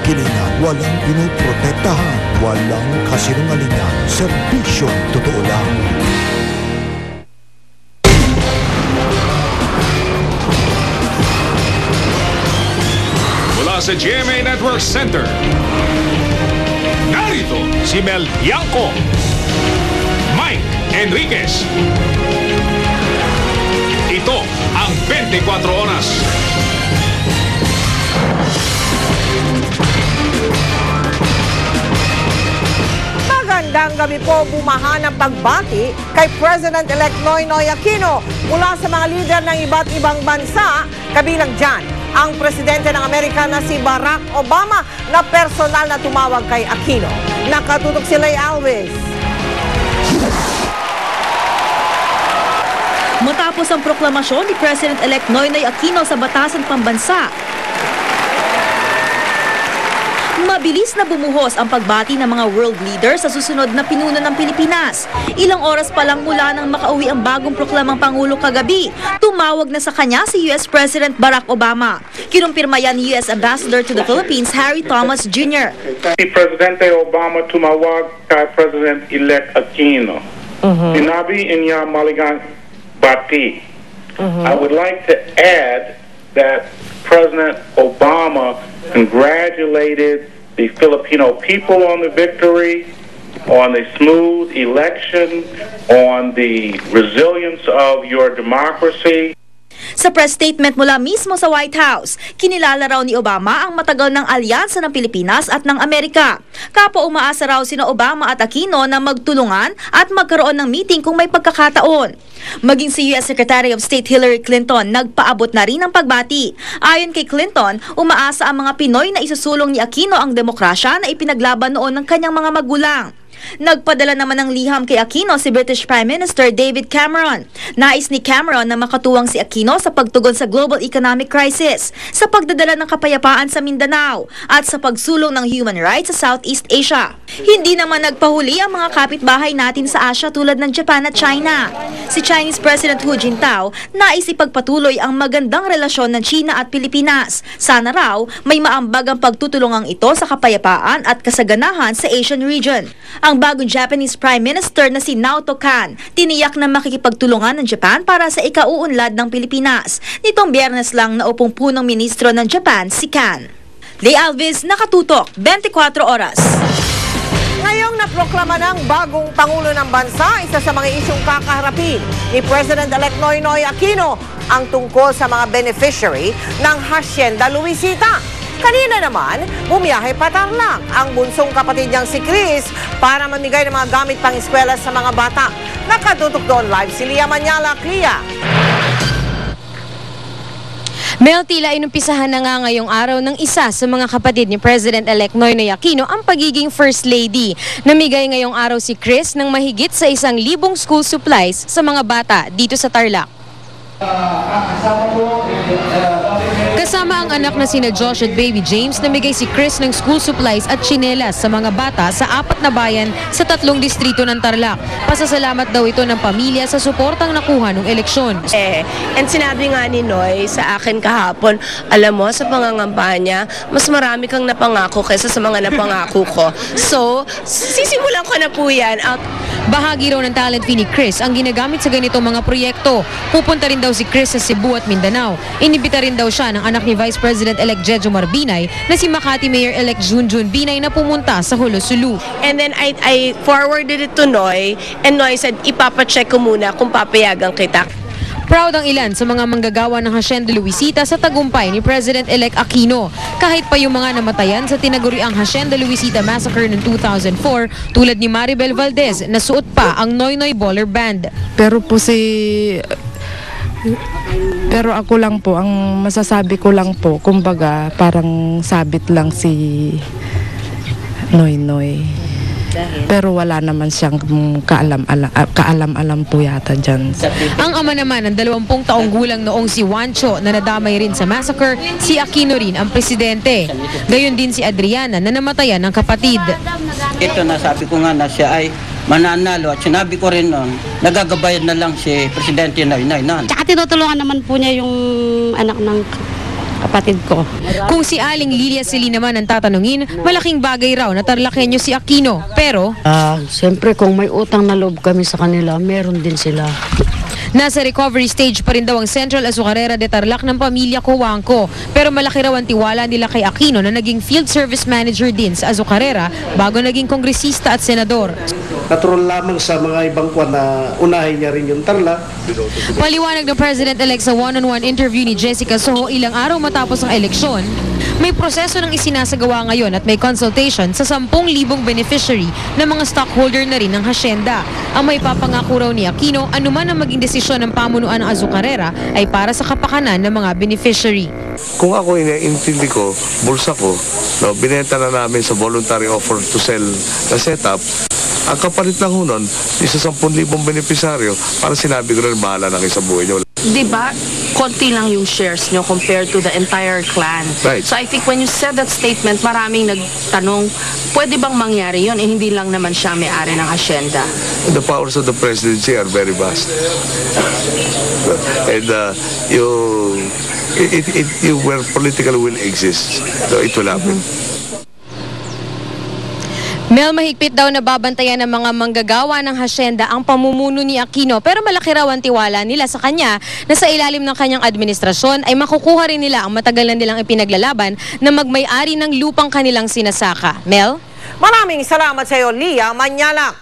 kilingan, walang pinoprotektahan, walang kasinungalingan, serbisyong totoo lang. Mula sa GMA Network Center, narito si Mel Bianco, Mike Enriquez. Ito ang 24 Oras. Magandang gabi po, bumaha ng pagbati kay President-elect Noynoy Aquino mula sa mga lider ng iba't ibang bansa, kabilang dyan ang Presidente ng Amerika na si Barack Obama na personal na tumawag kay Aquino. Nakatutok si Lay Alves. Matapos ang proklamasyon ni President-elect Noynoy Aquino sa Batasan Pambansa, mabilis na bumuhos ang pagbati ng mga world leaders sa susunod na pinuno ng Pilipinas. Ilang oras pa lang mula nang makauwi ang bagong proklamang Pangulo kagabi, tumawag na sa kanya si US President Barack Obama. Kinumpirma yan ni US Ambassador to the Philippines, Harry Thomas Jr. Si Presidente Obama tumawag kay President-elect Aquino. Sinabi niya maligang bati. I would like to add that President Obama congratulated the Filipino people on the victory, on the smooth election, on the resilience of your democracy. Sa press statement mula mismo sa White House, kinilala raw ni Obama ang matagal ng alyansa ng Pilipinas at ng Amerika. Kapwa umaasa raw sina Obama at Aquino na magtulungan at magkaroon ng meeting kung may pagkakataon. Maging si US Secretary of State Hillary Clinton nagpaabot na rin ng pagbati. Ayon kay Clinton, umaasa ang mga Pinoy na isusulong ni Aquino ang demokrasya na ipinaglaban noon ng kanyang mga magulang. Nagpadala naman ng liham kay Aquino si British Prime Minister David Cameron. Nais ni Cameron na makatuwang si Aquino sa pagtugon sa global economic crisis, sa pagdadala ng kapayapaan sa Mindanao, at sa pagsulong ng human rights sa Southeast Asia. Hindi naman nagpahuli ang mga kapitbahay natin sa Asia tulad ng Japan at China. Si Chinese President Hu Jintao nais ipagpatuloy ang magandang relasyon ng China at Pilipinas. Sana raw may maambag ang pagtutulungang ito sa kapayapaan at kasaganahan sa Asian region. Ang bagong Japanese Prime Minister na si Naoto Kan tiniyak na makikipagtulungan ng Japan para sa ikauunlad ng Pilipinas. Nitong Biyernes lang naupong punong ministro ng Japan si Kan. Lay Alves, nakatutok, 24 Oras. Ngayong naproklama ng bagong Pangulo ng Bansa, isa sa mga isyong kakaharapin ni President-elect Noynoy Aquino ang tungkol sa mga beneficiary ng Hacienda Luisita. Kanina naman, bumiyahe pa Tarlac ang bunsong kapatid niyang si Chris para mamigay ng mga gamit pang eskwela sa mga bata. Nakatutok doon live si Lia Manyala. Lia. Mel, tila inumpisahan na nga ngayong araw ng isa sa mga kapatid ni President-elect Noynoy Aquino ang pagiging First Lady. Namigay ngayong araw si Chris ng mahigit sa 1,000 school supplies sa mga bata dito sa Tarlac. Kasama ang anak na sina Josh at baby James, namigay si Chris ng school supplies at tsinelas sa mga bata sa 4 na bayan sa 3 distrito ng Tarlac. Pasasalamat daw ito ng pamilya sa suportang nakuha ng eleksyon. And sinabi nga ni Noy sa akin kahapon, alam mo, sa pangangampanya, mas marami kang napangako kaysa sa mga napangako ko. So, sisimulan ko na po yan. Bahagi raw ng talent fee ni Chris ang ginagamit sa ganitong mga proyekto. Pupunta rin daw si Chris sa Cebu at Mindanao. Inibita rin daw siya ng anak ni Vice President-elect Jejo Marbinay na si Makati Mayor-elect Junjun Binay na pumunta sa Hulosulu. And then I forwarded it to Noy, and Noy said, ipapacheck ko muna kung papayagan kita. Proud ang ilan sa mga manggagawa ng Hacienda Luisita sa tagumpay ni President-elect Aquino. Kahit pa yung mga namatayan sa tinaguriang Hacienda Luisita Massacre noong 2004, tulad ni Maribel Valdez, nasuot pa ang Noynoy Baller Band. Pero ako lang po, ang masasabi ko lang po, kumbaga parang sabit lang si Noynoy. Pero wala naman siyang kaalam-alam po yata dyan. Ang ama naman ng 20 taong gulang noong si Juancho na nadamay rin sa massacre, si Aquino rin ang presidente. Gayon din si Adriana na namatayan ng kapatid. Ito na sabi ko nga na siya ay mananalo at sinabi ko rin noon, nagagabayan na lang si Presidente Noynoy noon. Tsaka tinutulungan naman po niya yung anak ng kapatid ko. Kung si Aling Lilia Sili naman ang tatanungin, malaking bagay raw na Tarlakenyo si Aquino. Pero Siyempre kung may utang na loob kami sa kanila, meron din sila. nasa recovery stage pa rin daw ang Central Azucarera de Tarlac ng pamilya Cuangco. Pero malaki raw ang tiwala nila kay Aquino na naging field service manager din sa Azucarera bago naging kongresista at senador. Natural lamang sa mga ibang kwan na unahin niya rin yung Tarlac. Paliwanag ng President-elect sa one-on-one interview ni Jessica Soho ilang araw matapos ang eleksyon, may proseso ng isinasagawa ngayon at may consultation sa 10,000 beneficiary na mga stockholder na rin ng hasyenda. Ang may papangako raw ni Aquino, anuman ang maging desisyon ng pamunuan ng Azucarera ay para sa kapakanan ng mga beneficiary. Kung ako iniintindi ko, bulsa ko, binenta na namin sa voluntary offer to sell na setup. Ang kapalit lang nun, isa 10,000 benepisaryo, para sinabi ko rin, bahala na kayo sa buhay nyo. Diba, konti lang yung shares nyo compared to the entire clan. Right. So I think when you said that statement, maraming nagtanong, pwede bang mangyari yun? Hindi lang naman siya may-ari ng hasyenda. The powers of the presidency are very vast. And where political will exists, it will happen. Mel, mahigpit daw na babantayan ng mga manggagawa ng hasyenda ang pamumuno ni Aquino, pero malaki raw ang tiwala nila sa kanya na sa ilalim ng kanyang administrasyon ay makukuha rin nila ang matagal na nilang ipinaglalaban na magmay-ari ng lupang kanilang sinasaka. Mel? Maraming salamat sa iyo, Lia Manyala.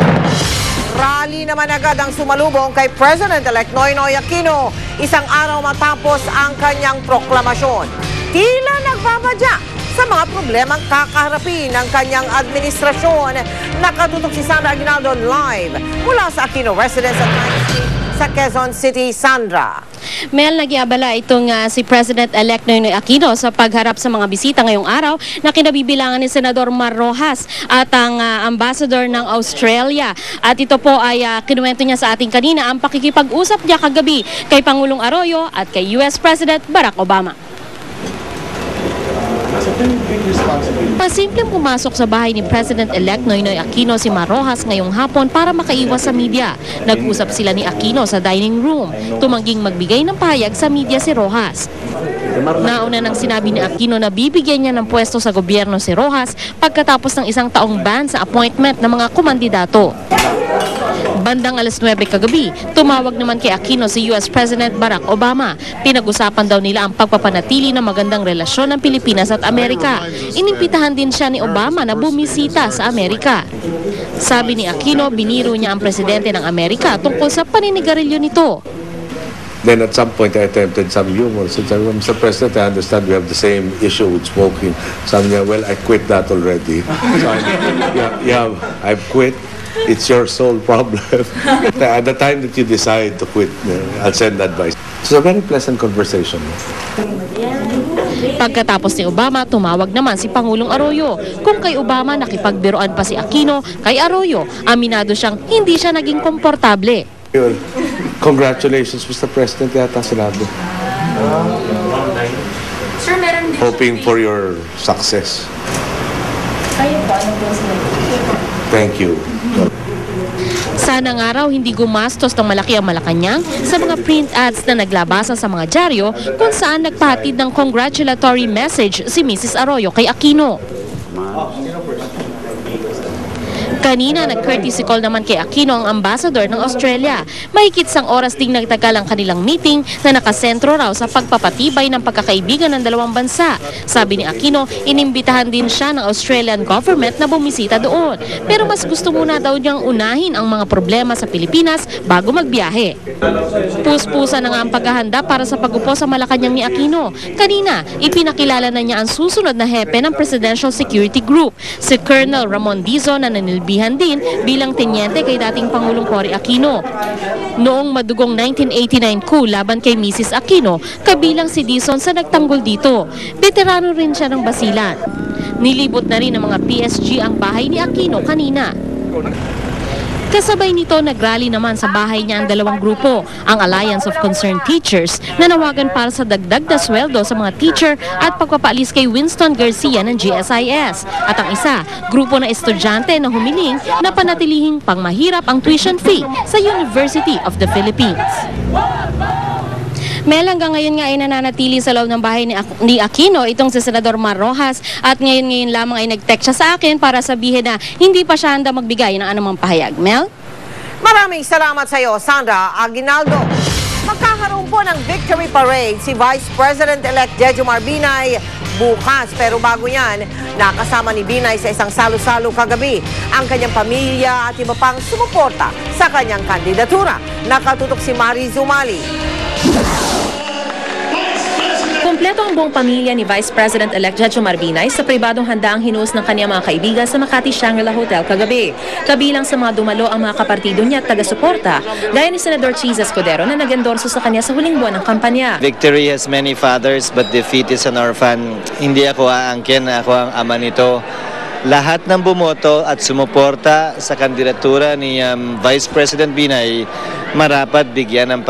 Rally naman agad ang sumalubong kay President-elect Noynoy Aquino isang araw matapos ang kanyang proklamasyon. Tila nagbabadya sa mga problemang kakaharapin ng kanyang administrasyon. Nakatutok si Sandra Aguinaldo live mula sa Aquino Residence at 9th Street sa Quezon City. Sandra. Mel, nag-iabala itong si President-elect Noynoy Aquino sa pagharap sa mga bisita ngayong araw na kinabibilangan ni Senador Mar Rojas at ang ambassador ng Australia. At ito po ay kinuwento niya sa ating kanina ang pakikipag-usap niya kagabi kay Pangulong Arroyo at kay US President Barack Obama. Pasimpleng pumasok sa bahay ni President-elect Noynoy Aquino si Mar Rojas ngayong hapon para makaiwas sa media. Nag-usap sila ni Aquino sa dining room. Tumangging magbigay ng pahayag sa media si Rojas. Nauna nang sinabi ni Aquino na bibigyan niya ng pwesto sa gobyerno si Rojas pagkatapos ng isang taong ban sa appointment ng mga kumandidato. Bandang alas 9 kagabi, tumawag naman kay Aquino si US President Barack Obama. Pinag-usapan daw nila ang pagpapanatili ng magandang relasyon ng Pilipinas at Amerika. Inimbitahan din siya ni Obama na bumisita sa Amerika. Sabi ni Aquino, biniro niya ang presidente ng Amerika tungkol sa paninigarilyo nito. Then at some point, I attempted some humor. So, Mr. President, I understand we have the same issue with smoking. Sabi niya, well, I quit that already. So, I've quit. It's your sole problem. At the time that you decide to quit, I'll send advice. It's a very pleasant conversation. Pagkatapos ni Obama, tumawag naman si Pangulong Arroyo. Kung kay Obama nakipagbiroan pa si Aquino, kay Arroyo, aminado siyang hindi siya naging komportable. Congratulations, Mr. President. Yata sinabi. Hoping for your success. Thank you. Sana nga raw hindi gumastos ng malaki ang Malacanang sa mga print ads na naglabasa sa mga dyaryo kung saan nagpahatid ng congratulatory message si Mrs. Arroyo kay Aquino. Kanina, nag-courtesy call naman kay Aquino ang ambassador ng Australia. Mahigit isang oras ding nagtagal ang kanilang meeting na nakasentro raw sa pagpapatibay ng pagkakaibigan ng dalawang bansa. Sabi ni Aquino, inimbitahan din siya ng Australian government na bumisita doon. Pero mas gusto muna daw niyang unahin ang mga problema sa Pilipinas bago magbiyahe. Puspusa na nga ang paghahanda para sa pag-upo sa Malacanang ni Aquino. Kanina, ipinakilala na niya ang susunod na hepe ng Presidential Security Group, si Colonel Ramon Dizon na nanilbihan din bilang tenyente kay dating Pangulong Cory Aquino. Noong madugong 1989 coup laban kay Mrs. Aquino, kabilang si Dizon sa nagtanggol dito. Veterano rin siya ng basilan. Nilibot na rin ng mga PSG ang bahay ni Aquino kanina. Kasabay nito, nagrally naman sa bahay niya ang dalawang grupo, ang Alliance of Concerned Teachers, na nawagan para sa dagdag na sweldo sa mga teacher at pagpapaalis kay Winston Garcia ng GSIS. At ang isa, grupo na estudyante na humiling na panatilihing pangmahirap ang tuition fee sa University of the Philippines. Mel, hanggang ngayon nga ay nananatili sa loob ng bahay ni Aquino itong si Senador Mar Rojas at ngayon lamang ay nag-text siya sa akin para sabihin na hindi pa siya handa magbigay ng anumang pahayag. Mel? Maraming salamat sa iyo, Sandra Aguinaldo. Magkakaroon po ng victory parade si Vice President-elect Jejomar Binay bukas. Pero bago yan, nakasama ni Binay sa isang salo-salo kagabi ang kanyang pamilya at iba pang sumuporta sa kanyang kandidatura. Nakatutok si Mari Zumali. Kompleto ang buong pamilya ni Vice President-elect Jejomar Binay sa pribadong handaang hinuos ng kanyang mga kaibigan sa Makati Shangri-La Hotel kagabi. Kabilang sa mga dumalo ang mga kapartido niya at taga-suporta, gaya ni Senador Cheese Escudero na nag-endorso sa kanya sa huling buwan ng kampanya. Victory has many fathers but defeat is an orphan. Hindi ako aangkin, ako ang ama nito. Lahat ng bumoto at sumuporta sa kandidatura ni Vice President Binay marapat bigyan ng